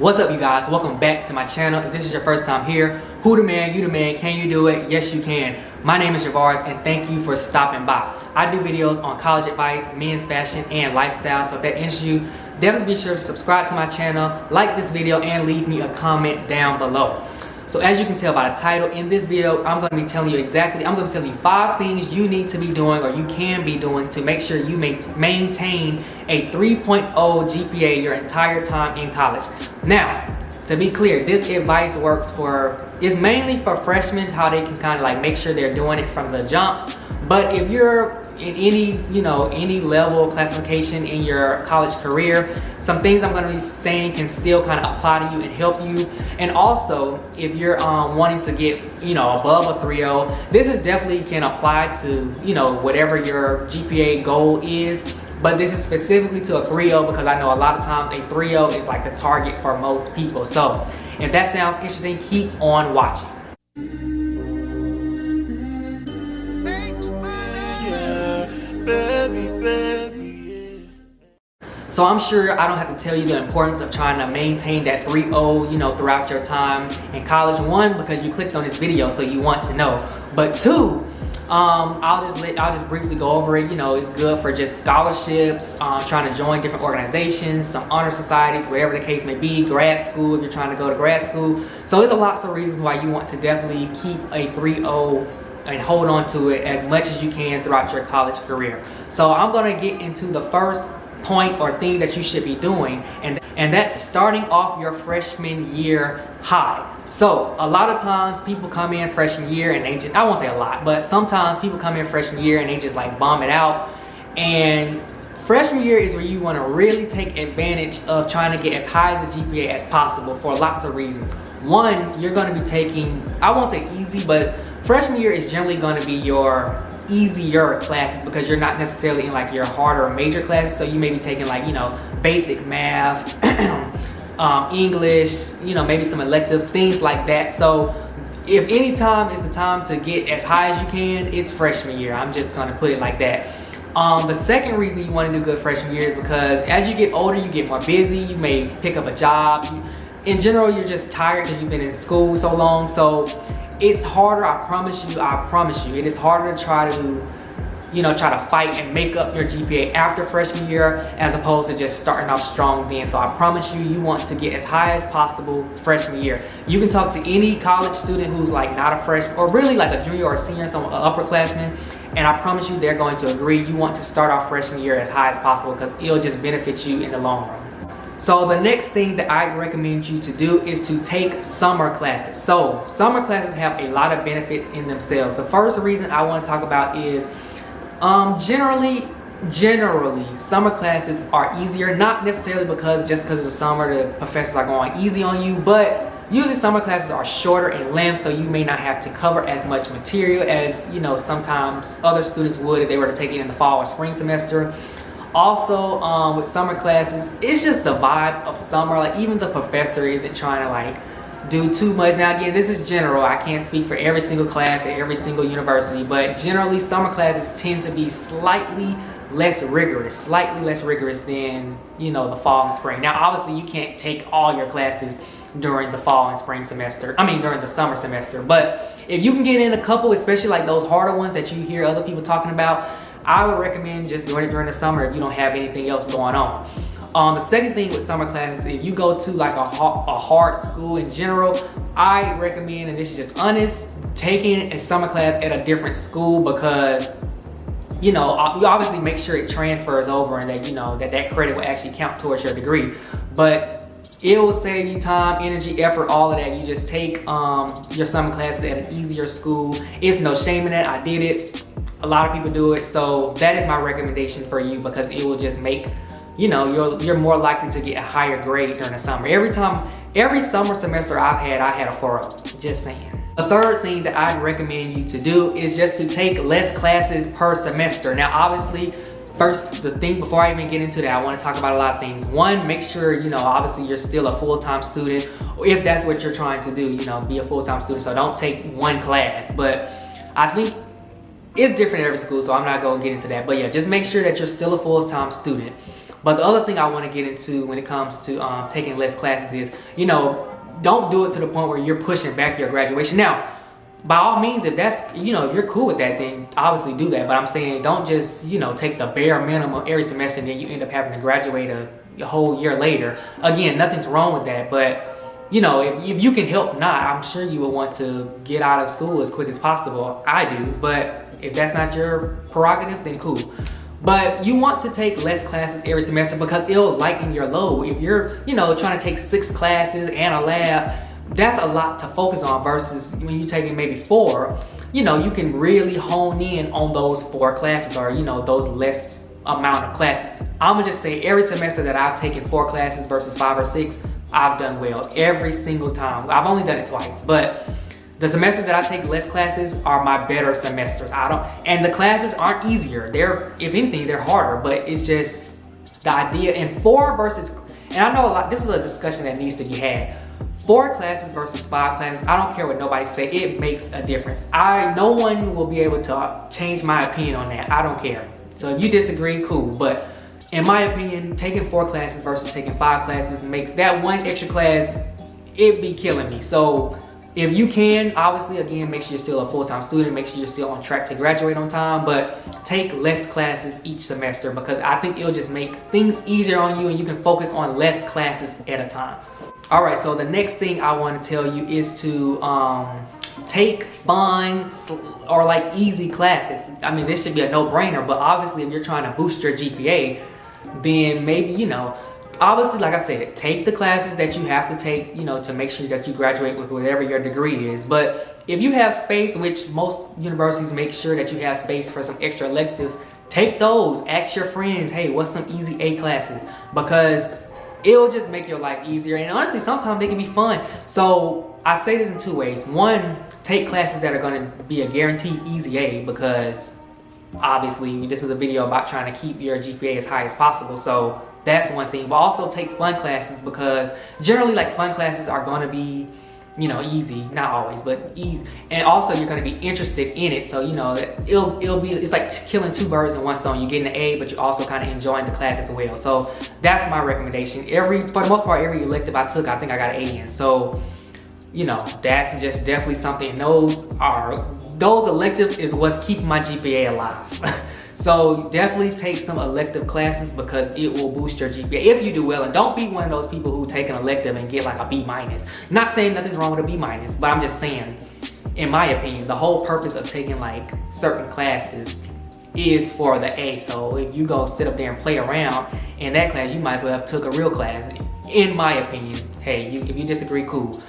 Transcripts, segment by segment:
What's up, you guys? Welcome back to my channel. If this is your first time here, who the man, you the man, can you do it? Yes, you can. My name is Javars, and thank you for stopping by. I do videos on college advice, men's fashion, and lifestyle, so if that interests you, definitely be sure to subscribe to my channel, like this video, and leave me a comment down below. So as you can tell by the title, in this video, I'm going to be telling you I'm going to tell you 5 things you need to be doing or you can be doing to make sure you maintain a 3.0 GPA your entire time in college. Now, to be clear, this advice is mainly for freshmen, how they can kind of like make sure they're doing it from the jump. But if you're in any level of classification in your college career, some things I'm going to be saying can still kind of apply to you and help you. And also, if you're wanting to get above a 3.0, this is definitely can apply to whatever your GPA goal is. But this is specifically to a 3.0 because I know a lot of times a 3.0 is like the target for most people. So if that sounds interesting, keep on watching. So I'm sure I don't have to tell you the importance of trying to maintain that 3.0, throughout your time in college. 1, because you clicked on this video, so you want to know. But 2, I'll just briefly go over it. It's good for just scholarships, trying to join different organizations, some honor societies, whatever the case may be, grad school if you're trying to go to grad school. So there's lots of reasons why you want to definitely keep a 3.0 and hold on to it as much as you can throughout your college career. So I'm going to get into the first point or thing that you should be doing, and that's starting off your freshman year high. So a lot of times people come in freshman year and they just, I won't say a lot, but sometimes people come in freshman year and they just like bomb it out. And freshman year is where you want to really take advantage of trying to get as high as a GPA as possible for lots of reasons. 1, you're going to be taking, I won't say easy, but freshman year is generally going to be your easier classes because you're not necessarily in like your harder major classes. So you may be taking like basic math, English, maybe some electives, things like that. So if any time is the time to get as high as you can, it's freshman year. I'm just going to put it like that. The second reason you want to do good freshman year is because as you get older, you get more busy. You may pick up a job. In general, you're just tired because you've been in school so long. So it's harder, I promise you, it is harder to try to fight and make up your GPA after freshman year as opposed to just starting off strong then. So I promise you want to get as high as possible freshman year. You can talk to any college student who's like not a freshman or really like a junior or a senior, some upperclassmen, and I promise you they're going to agree. You want to start off freshman year as high as possible because it'll just benefit you in the long run. So the next thing that I recommend you to do is to take summer classes. So summer classes have a lot of benefits in themselves. The first reason I want to talk about is generally summer classes are easier, not necessarily because of the summer the professors are going easy on you, but usually summer classes are shorter in length, so you may not have to cover as much material as sometimes other students would if they were to take it in the fall or spring semester. Also, with summer classes, it's just the vibe of summer. Like even the professor isn't trying to like do too much. Now again, this is general. I can't speak for every single class at every single university, but generally summer classes tend to be slightly less rigorous than the fall and spring. Now obviously you can't take all your classes during the fall and spring semester. During the summer semester. But if you can get in a couple, especially like those harder ones that you hear other people talking about, I would recommend just doing it during the summer if you don't have anything else going on. The second thing with summer classes, if you go to like a hard school in general, I recommend, and this is just honest, taking a summer class at a different school because you obviously make sure it transfers over and that that credit will actually count towards your degree. But it will save you time, energy, effort, all of that. You just take your summer classes at an easier school. It's no shame in that. I did it. A lot of people do it, so that is my recommendation for you because it will just make you're more likely to get a higher grade during the summer. Every summer semester I had a 4.0. Just saying. The third thing that I'd recommend you to do is just to take less classes per semester. Now obviously, before I even get into that, I want to talk about a lot of things. 1, make sure obviously you're still a full-time student, or if that's what you're trying to do, be a full-time student. So don't take 1 class. But I think it's different at every school, so I'm not going to get into that. But yeah, just make sure that you're still a full-time student. But the other thing I want to get into when it comes to taking less classes is, you know, don't do it to the point where you're pushing back your graduation. Now, by all means, if that's, you know, if you're cool with that, then obviously do that. But I'm saying don't just, you know, take the bare minimum every semester and then you end up having to graduate a whole year later. Again, nothing's wrong with that, but you know, if you can help not, I'm sure you will want to get out of school as quick as possible. I do, but if that's not your prerogative, then cool. But you want to take less classes every semester because it'll lighten your load. If you're, you know, trying to take 6 classes and a lab, that's a lot to focus on versus when you're taking maybe 4, you know, you can really hone in on those 4 classes or, you know, those less amount of classes. I'm gonna just say every semester that I've taken 4 classes versus 5 or 6, I've done well every single time. I've only done it twice, but the semesters that I take less classes are my better semesters. And the classes aren't easier. They're, if anything, they're harder, but it's just the idea. And 4 versus, and I know a lot, this is a discussion that needs to be had. 4 classes versus 5 classes, I don't care what nobody say, it makes a difference. No one will be able to change my opinion on that. I don't care. So if you disagree, cool, but in my opinion, taking 4 classes versus taking 5 classes makes that one extra class, it be killing me. So if you can, obviously, again, make sure you're still a full-time student, make sure you're still on track to graduate on time, but take less classes each semester because I think it'll just make things easier on you and you can focus on less classes at a time. All right, so the next thing I want to tell you is to take fun or like easy classes. I mean, this should be a no-brainer, but obviously if you're trying to boost your GPA, then maybe, you know, obviously, like I said, take the classes that you have to take, you know, to make sure that you graduate with whatever your degree is. But if you have space, which most universities make sure that you have space for some extra electives, take those. Ask your friends, hey, what's some easy A classes? Because it'll just make your life easier. And honestly, sometimes they can be fun. So I say this in 2 ways. One, take classes that are going to be a guaranteed easy A because obviously this is a video about trying to keep your GPA as high as possible. So that's one thing. But also take fun classes because generally like fun classes are going to be, you know, easy. Not always, but easy. And also you're going to be interested in it. So, you know, it's like killing 2 birds in one stone. You're getting an A, but you're also kind of enjoying the class as well. So that's my recommendation. For the most part, every elective I took, I think I got an A in. So, you know, that's just definitely something. Those electives is what's keeping my GPA alive. So definitely take some elective classes because it will boost your GPA if you do well. And don't be one of those people who take an elective and get like a B-. Not saying nothing's wrong with a B-, but I'm just saying, in my opinion, the whole purpose of taking like certain classes is for the A. So if you go sit up there and play around in that class, you might as well have took a real class, in my opinion. Hey, if you disagree, cool.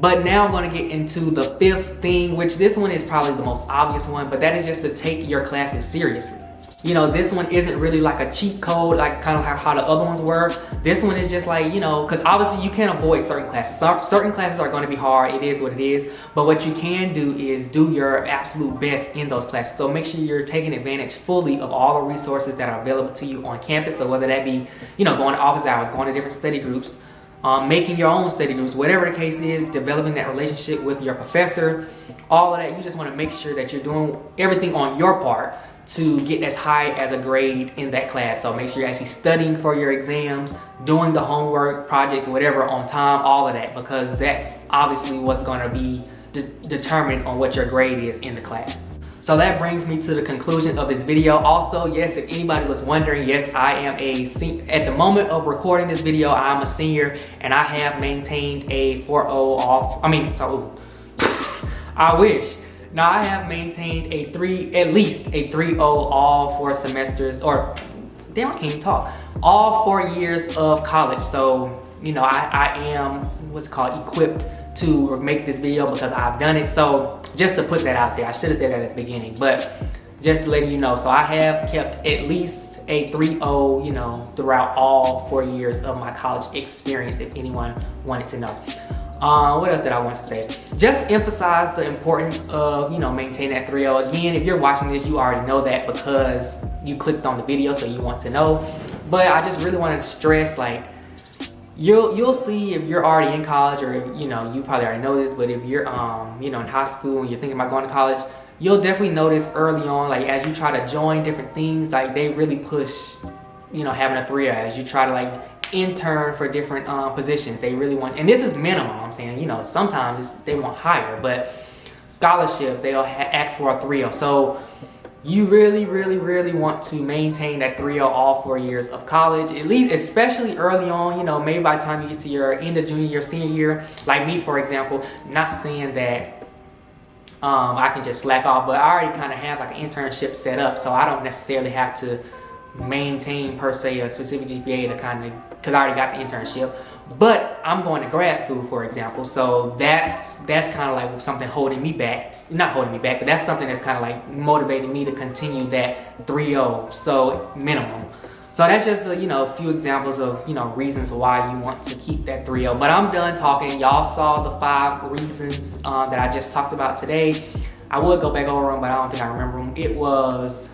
But now I'm going to get into the 5th thing, which this one is probably the most obvious one, but that is just to take your classes seriously. You know, this one isn't really like a cheat code, like kind of how the other ones were. This one is just like, you know, because obviously you can't avoid certain classes. Certain classes are going to be hard. It is what it is. But what you can do is do your absolute best in those classes. So make sure you're taking advantage fully of all the resources that are available to you on campus. So whether that be, you know, going to office hours, going to different study groups, making your own study groups, whatever the case is, developing that relationship with your professor, all of that. You just want to make sure that you're doing everything on your part to get as high as a grade in that class. So make sure you're actually studying for your exams, doing the homework, projects, whatever on time, all of that, because that's obviously what's going to be determined on what your grade is in the class. So that brings me to the conclusion of this video. Also, yes, if anybody was wondering, yes, I am at the moment of recording this video, I'm a senior and I have maintained a 4.0 off. I wish. Now I have maintained at least a 3.0 all 4 semesters, or damn, I can't even talk. All 4 years of college. So, you know, I am, what's it called, equipped to make this video because I've done it. So just to put that out there, I should have said that at the beginning, but just to let you know. So I have kept at least a 3.0, you know, throughout all 4 years of my college experience, if anyone wanted to know. What else did I want to say? Just emphasize the importance of, you know, maintaining that 3.0. Again, if you're watching this, you already know that because you clicked on the video, so you want to know. But I just really wanted to stress, like, you'll see if you're already in college, or if, you know, you probably already know this, but if you're you know, in high school and you're thinking about going to college, you'll definitely notice early on, like as you try to join different things, like they really push, you know, having a 3L as you try to like intern for different positions. They really want, and this is minimum, I'm saying, you know, sometimes they want higher, but scholarships, they'll ask for a 3L. So you really want to maintain that 3L all 4 years of college, at least, especially early on. You know, maybe by the time you get to your end of junior year, senior year, like me, for example. Not saying that I can just slack off, but I already kind of have like an internship set up, so I don't necessarily have to maintain per se a specific GPA to kind of, because I already got the internship. But I'm going to grad school, for example, so that's kind of like something holding me back. Not holding me back, but that's something that's kind of like motivating me to continue that 3.0, so minimum. So that's just you know, a few examples of, you know, reasons why you want to keep that 3.0. But I'm done talking. Y'all saw the 5 reasons that I just talked about today. I would go back over them, but I don't think I remember them. It was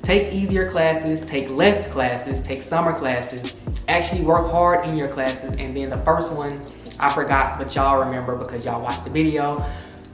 take easier classes, take less classes, take summer classes, actually work hard in your classes, and then the first one I forgot, but y'all remember because y'all watched the video.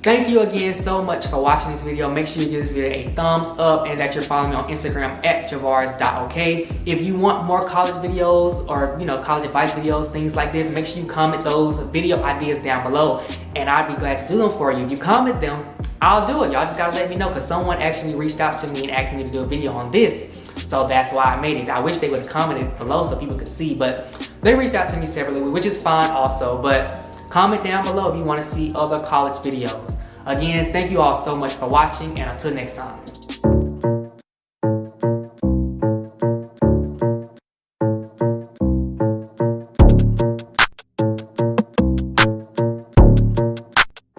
Thank you again so much for watching this video. Make sure you give this video a thumbs up and that you're following me on Instagram at javars.ok. If you want more college videos or, you know, college advice videos, things like this, make sure you comment those video ideas down below and I'd be glad to do them for you. If you comment them, I'll do it. Y'all just gotta let me know, because someone actually reached out to me and asked me to do a video on this. So that's why I made it. I wish they would have commented below so people could see, but they reached out to me separately, which is fine also. But comment down below if you want to see other college videos. Again, thank you all so much for watching, and until next time.